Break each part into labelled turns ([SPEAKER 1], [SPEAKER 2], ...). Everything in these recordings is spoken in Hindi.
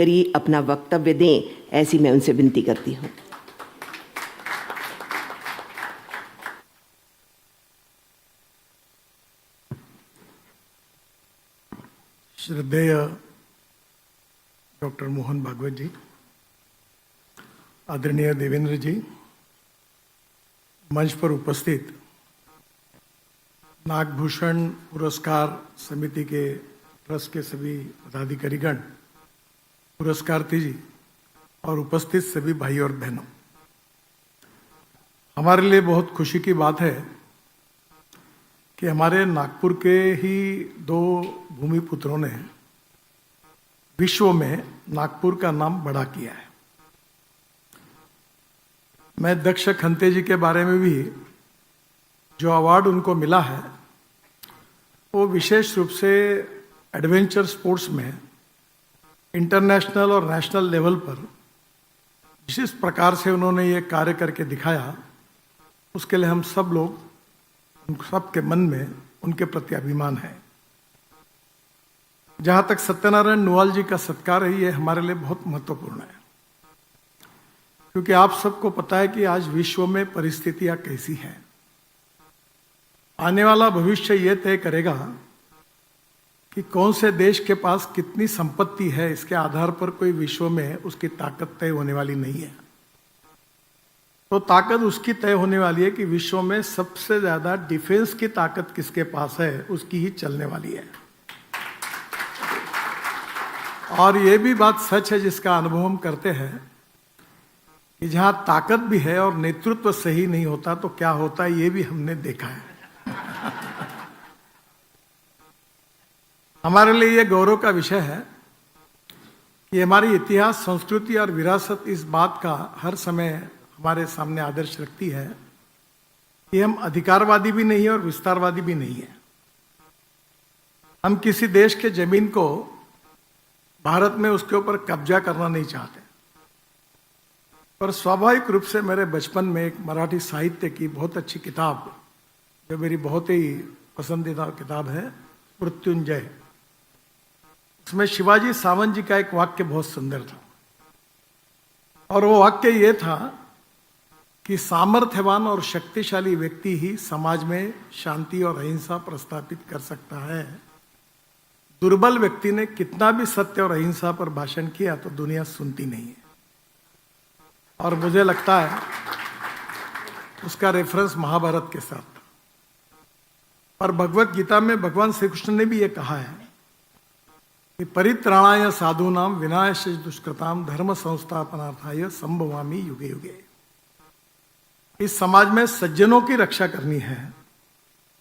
[SPEAKER 1] करी अपना वक्तव्य दें, ऐसी मैं उनसे विनती करती हूँ।
[SPEAKER 2] श्रद्धेय डॉक्टर मोहन भागवत जी, आदरणीय देवेंद्र जी, मंच पर उपस्थित नागभूषण पुरस्कार समिति के ट्रस्ट के सभी पदाधिकारीगण, पुरस्कारर्थी जी और उपस्थित सभी भाई और बहनों, हमारे लिए बहुत खुशी की बात है कि हमारे नागपुर के ही दो भूमिपुत्रों ने विश्व में नागपुर का नाम बड़ा किया है। मैं दक्ष खंते जी के बारे में भी जो अवार्ड उनको मिला है वो विशेष रूप से एडवेंचर स्पोर्ट्स में इंटरनेशनल और नेशनल लेवल पर जिस प्रकार से उन्होंने ये कार्य करके दिखाया, उसके लिए हम सब लोग, उन सबके मन में उनके प्रति अभिमान है। जहां तक सत्यनारायण नुआल जी का सत्कार है, ये हमारे लिए बहुत महत्वपूर्ण है, क्योंकि आप सबको पता है कि आज विश्व में परिस्थितियां कैसी हैं। आने वाला भविष्य ये तय करेगा कि कौन से देश के पास कितनी संपत्ति है। इसके आधार पर कोई विश्व में उसकी ताकत तय होने वाली नहीं है। तो ताकत उसकी तय होने वाली है कि विश्व में सबसे ज्यादा डिफेंस की ताकत किसके पास है, उसकी ही चलने वाली है। और ये भी बात सच है जिसका अनुभव हम करते हैं कि जहां ताकत भी है और नेतृत्व सही नहीं होता तो क्या होता है, ये भी हमने देखा है। हमारे लिए ये गौरव का विषय है कि हमारी इतिहास, संस्कृति और विरासत इस बात का हर समय हमारे सामने आदर्श रखती है कि हम अधिकारवादी भी नहीं है और विस्तारवादी भी नहीं है। हम किसी देश के जमीन को भारत में उसके ऊपर कब्जा करना नहीं चाहते, पर स्वाभाविक रूप से मेरे बचपन में एक मराठी साहित्य की बहुत अच्छी किताब, जो मेरी बहुत ही पसंदीदा किताब है, मृत्युंजय, उसमें शिवाजी सावंत जी का एक वाक्य बहुत सुंदर था। और वो वाक्य ये था कि सामर्थ्यवान और शक्तिशाली व्यक्ति ही समाज में शांति और अहिंसा प्रस्थापित कर सकता है। दुर्बल व्यक्ति ने कितना भी सत्य और अहिंसा पर भाषण किया तो दुनिया सुनती नहीं है। और मुझे लगता है उसका रेफरेंस महाभारत के साथ था। और भगवत गीता में भगवान श्री कृष्ण ने भी ये कहा है कि परित्राणाय साधूनाम विनाश दुष्कृताम धर्म संस्थापनार्थाय संभवामि युगे युगे। इस समाज में सज्जनों की रक्षा करनी है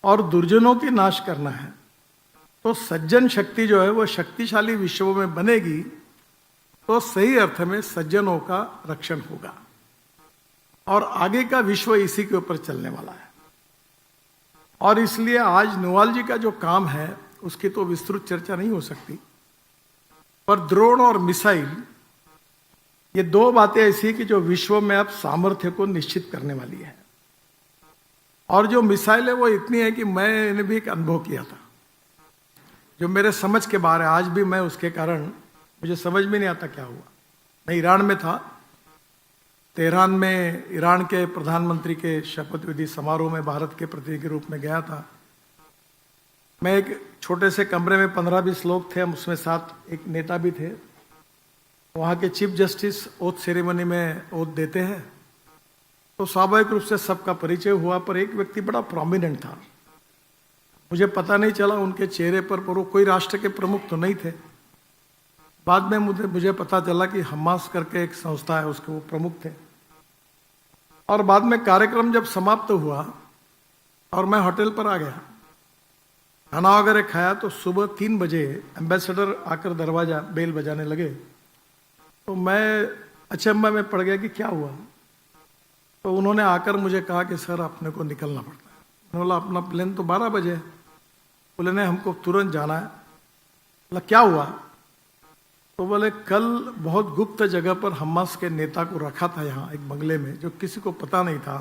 [SPEAKER 2] और दुर्जनों की नाश करना है। तो सज्जन शक्ति जो है वो शक्तिशाली विश्व में बनेगी तो सही अर्थ में सज्जनों का रक्षण होगा और आगे का विश्व इसी के ऊपर चलने वाला है। और इसलिए आज नुआल जी का जो काम है उसकी तो विस्तृत चर्चा नहीं हो सकती, पर ड्रोन और मिसाइल, ये दो बातें ऐसी कि जो विश्व में अब सामर्थ्य को निश्चित करने वाली है। और जो मिसाइल है वो इतनी है कि मैंने भी एक अनुभव किया था जो मेरे समझ के बाहर है। आज भी मैं उसके कारण मुझे समझ में नहीं आता क्या हुआ। मैं ईरान में था, तेहरान में ईरान के प्रधानमंत्री के शपथ विधि समारोह में भारत के प्रतिनिधि के रूप में गया था। मैं एक छोटे से कमरे में 15-20 लोग थे, हम उसमें साथ एक नेता भी थे। वहाँ के चीफ जस्टिस ओथ सेरेमनी में ओथ देते हैं, तो स्वाभाविक रूप से सबका परिचय हुआ, पर एक व्यक्ति बड़ा प्रोमिनेंट था। मुझे पता नहीं चला उनके चेहरे पर वो कोई राष्ट्र के प्रमुख तो नहीं थे। बाद में मुझे पता चला कि हमास करके एक संस्था है, उसके वो प्रमुख थे। और बाद में कार्यक्रम जब समाप्त हुआ और मैं होटल पर आ गया, खाना वगैरह खाया, तो सुबह 3 बजे एम्बेसडर आकर दरवाजा बेल बजाने लगे। तो मैं अचंभा में पड़ गया कि क्या हुआ। तो उन्होंने आकर मुझे कहा कि सर अपने को निकलना पड़ता है। मैंने बोला अपना प्लेन तो 12 बजे है। बोले नहीं, हमको तुरंत जाना है। बोला क्या हुआ? तो बोले कल बहुत गुप्त जगह पर हमास के नेता को रखा था यहाँ एक बंगले में, जो किसी को पता नहीं था।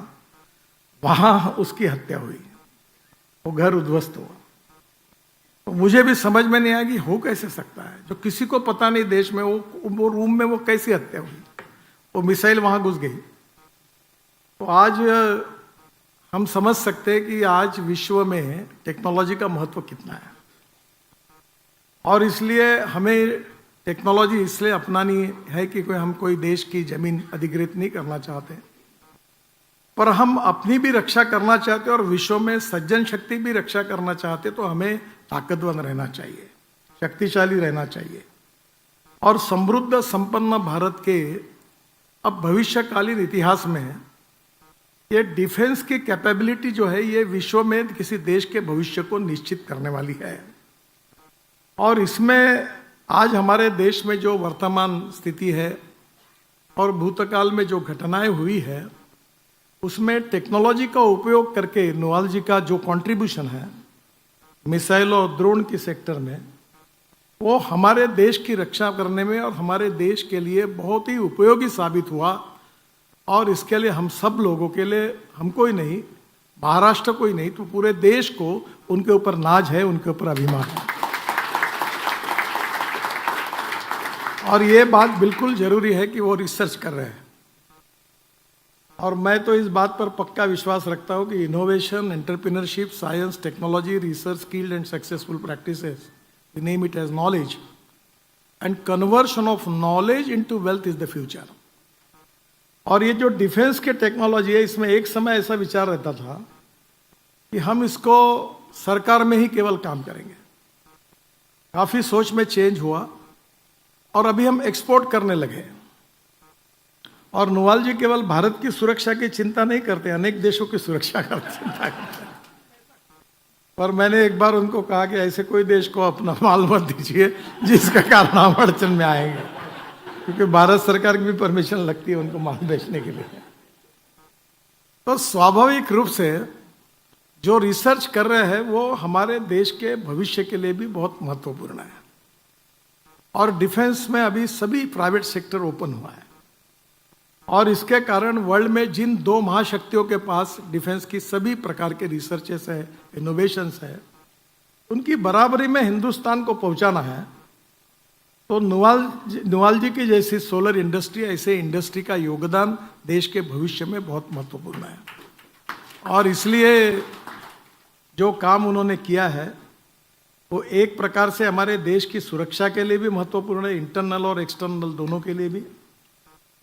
[SPEAKER 2] वहां उसकी हत्या हुई, वो घर उद्ध्वस्त हुआ। तो मुझे भी समझ में नहीं आया कि हो कैसे सकता है, जो किसी को पता नहीं देश में, वो रूम में वो कैसी हत्या हुई, वो मिसाइल वहां घुस गई। तो आज हम समझ सकते हैं कि आज विश्व में टेक्नोलॉजी का महत्व कितना है, और इसलिए हमें टेक्नोलॉजी इसलिए अपनानी है कि हम कोई देश की जमीन अधिग्रहित नहीं करना चाहते, पर हम अपनी भी रक्षा करना चाहते और विश्व में सज्जन शक्ति भी रक्षा करना चाहते, तो हमें ताकतवर रहना चाहिए, शक्तिशाली रहना चाहिए। और समृद्ध संपन्न भारत के अब भविष्यकालीन इतिहास में ये डिफेंस की कैपेबिलिटी जो है, ये विश्व में किसी देश के भविष्य को निश्चित करने वाली है। और इसमें आज हमारे देश में जो वर्तमान स्थिति है और भूतकाल में जो घटनाएं हुई है, उसमें टेक्नोलॉजी का उपयोग करके नोवाल जी का जो कंट्रीब्यूशन है मिसाइल और ड्रोन के सेक्टर में, वो हमारे देश की रक्षा करने में और हमारे देश के लिए बहुत ही उपयोगी साबित हुआ। और इसके लिए हम सब लोगों के लिए, हमको ही नहीं, महाराष्ट्र को ही नहीं, तो पूरे देश को उनके ऊपर नाज है, उनके ऊपर अभिमान है। और ये बात बिल्कुल जरूरी है कि वो रिसर्च कर रहे हैं। और मैं तो इस बात पर पक्का विश्वास रखता हूं कि innovation, entrepreneurship, science, technology, research, skilled and successful practices, we name it as knowledge, and conversion of knowledge into wealth is the future. और ये जो डिफेंस के टेक्नोलॉजी है, इसमें एक समय ऐसा विचार रहता था कि हम इसको सरकार में ही केवल काम करेंगे। काफी सोच में चेंज हुआ और अभी हम एक्सपोर्ट करने लगे। और नोवाल जी केवल भारत की सुरक्षा की चिंता नहीं करते, अनेक देशों की सुरक्षा का चिंता करते हैं। पर मैंने एक बार उनको कहा कि ऐसे कोई देश को अपना माल मत दीजिए जिसका कारण हम अड़चन में आएंगे, क्योंकि भारत सरकार की भी परमिशन लगती है उनको माल बेचने के लिए। तो स्वाभाविक रूप से जो रिसर्च कर रहे हैं वो हमारे देश के भविष्य के लिए भी बहुत महत्वपूर्ण है। और डिफेंस में अभी सभी प्राइवेट सेक्टर ओपन हुआ है, और इसके कारण वर्ल्ड में जिन दो महाशक्तियों के पास डिफेंस की सभी प्रकार के रिसर्चेस है, इनोवेशंस है, उनकी बराबरी में हिंदुस्तान को पहुंचाना है। तो नोवाल जी की जैसी सोलर इंडस्ट्री, ऐसे इंडस्ट्री का योगदान देश के भविष्य में बहुत महत्वपूर्ण है। और इसलिए जो काम उन्होंने किया है वो एक प्रकार से हमारे देश की सुरक्षा के लिए भी महत्वपूर्ण है, इंटरनल और एक्सटर्नल दोनों के लिए भी।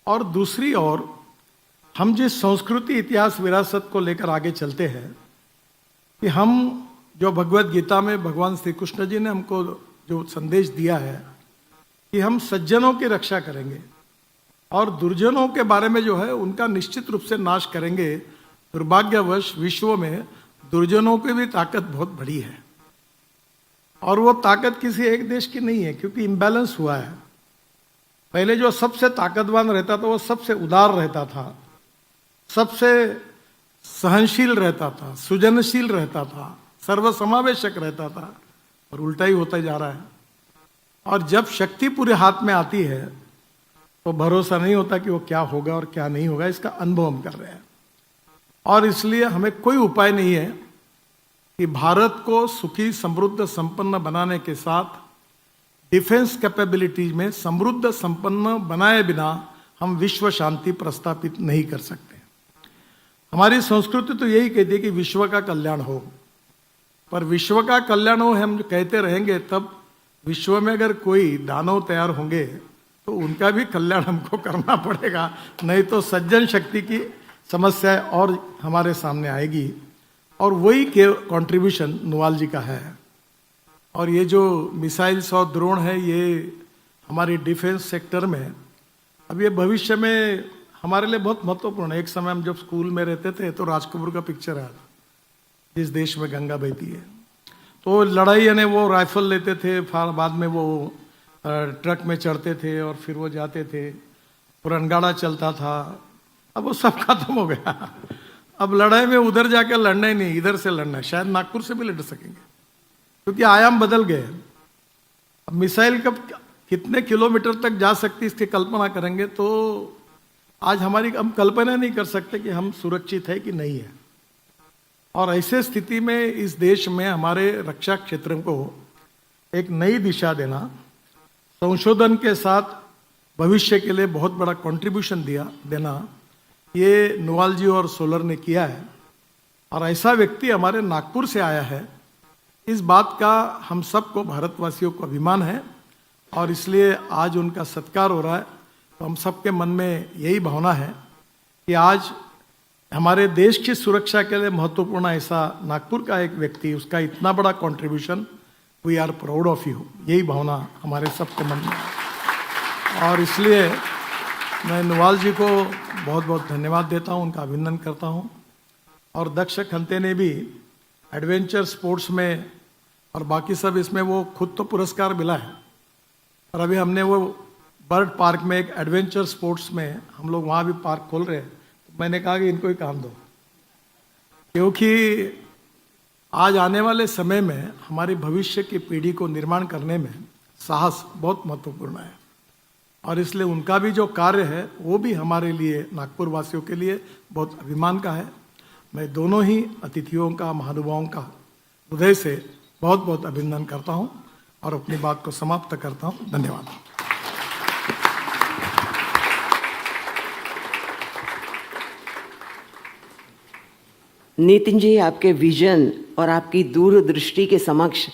[SPEAKER 2] और दूसरी ओर हम जिस संस्कृति, इतिहास, विरासत को लेकर आगे चलते हैं कि हम जो भगवत गीता में भगवान श्री कृष्ण जी ने हमको जो संदेश दिया है कि हम सज्जनों की रक्षा करेंगे और दुर्जनों के बारे में जो है उनका निश्चित रूप से नाश करेंगे। दुर्भाग्यवश विश्व में दुर्जनों की भी ताकत बहुत बड़ी है, और वो ताकत किसी एक देश की नहीं है, क्योंकि इम्बैलेंस हुआ है। पहले जो सबसे ताकतवान रहता था वो सबसे उदार रहता था, सबसे सहनशील रहता था, सृजनशील रहता था, सर्वसमावेशक रहता था, और उल्टा ही होता जा रहा है। और जब शक्ति पूरे हाथ में आती है तो भरोसा नहीं होता कि वो क्या होगा और क्या नहीं होगा, इसका अनुभव हम कर रहे हैं। और इसलिए हमें कोई उपाय नहीं है कि भारत को सुखी, समृद्ध, संपन्न बनाने के साथ डिफेंस कैपेबिलिटीज में समृद्ध, संपन्न बनाए बिना हम विश्व शांति प्रस्थापित नहीं कर सकते। हमारी संस्कृति तो यही कहती है कि विश्व का कल्याण हो, पर विश्व का कल्याण हो हम कहते रहेंगे, तब विश्व में अगर कोई दानव तैयार होंगे तो उनका भी कल्याण हमको करना पड़ेगा, नहीं तो सज्जन शक्ति की समस्या और हमारे सामने आएगी। और वही के कंट्रीब्यूशन नोवाल जी का है। और ये जो मिसाइल्स और ड्रोन है, ये हमारी डिफेंस सेक्टर में अब ये भविष्य में हमारे लिए बहुत महत्वपूर्ण है। एक समय हम जब स्कूल में रहते थे तो राज कपूर का पिक्चर आया था, जिस देश में गंगा बहती है। तो लड़ाई यानी वो राइफल लेते थे, फिर बाद में वो ट्रक में चढ़ते थे और फिर वो जाते थे, पुरनगाड़ा चलता था। अब वो सब खत्म हो गया। अब लड़ाई में उधर जाकर लड़ना ही नहीं, इधर से लड़ना है। शायद नागपुर से भी लड़ सकेंगे, क्योंकि आयाम बदल गए। अब मिसाइल कब कितने किलोमीटर तक जा सकती है इसकी कल्पना करेंगे तो आज हम कल्पना नहीं कर सकते कि हम सुरक्षित है कि नहीं है। और ऐसे स्थिति में इस देश में हमारे रक्षा क्षेत्र को एक नई दिशा देना, संशोधन के साथ भविष्य के लिए बहुत बड़ा कंट्रीब्यूशन देना, ये नुवाल जी और सोलर ने किया है। और ऐसा व्यक्ति हमारे नागपुर से आया है, इस बात का हम सबको भारतवासियों को अभिमान है और इसलिए आज उनका सत्कार हो रहा है। तो हम सबके मन में यही भावना है कि आज हमारे देश की सुरक्षा के लिए महत्वपूर्ण ऐसा नागपुर का एक व्यक्ति, उसका इतना बड़ा contribution, we are proud of you, यही भावना हमारे सबके मन में है। और इसलिए मैं नुवाल जी को बहुत बहुत धन्यवाद देता हूँ, उनका अभिनंदन करता हूँ। और दक्ष खंते ने भी एडवेंचर स्पोर्ट्स में और बाकी सब इसमें वो खुद तो पुरस्कार मिला है, और अभी हमने वो बर्ड पार्क में एक एडवेंचर स्पोर्ट्स में हम लोग वहाँ भी पार्क खोल रहे हैं। तो मैंने कहा कि इनको ही काम दो, क्योंकि आज आने वाले समय में हमारी भविष्य की पीढ़ी को निर्माण करने में साहस बहुत महत्वपूर्ण है। और इसलिए उनका भी जो कार्य है वो भी हमारे लिए, नागपुर वासियों के लिए बहुत अभिमान का है। मैं दोनों ही अतिथियों का, महानुभावों का हृदय से बहुत बहुत अभिनंदन करता हूं और अपनी बात को समाप्त करता हूं। धन्यवाद।
[SPEAKER 1] नितिन जी, आपके विजन और आपकी दूरदृष्टि के समक्ष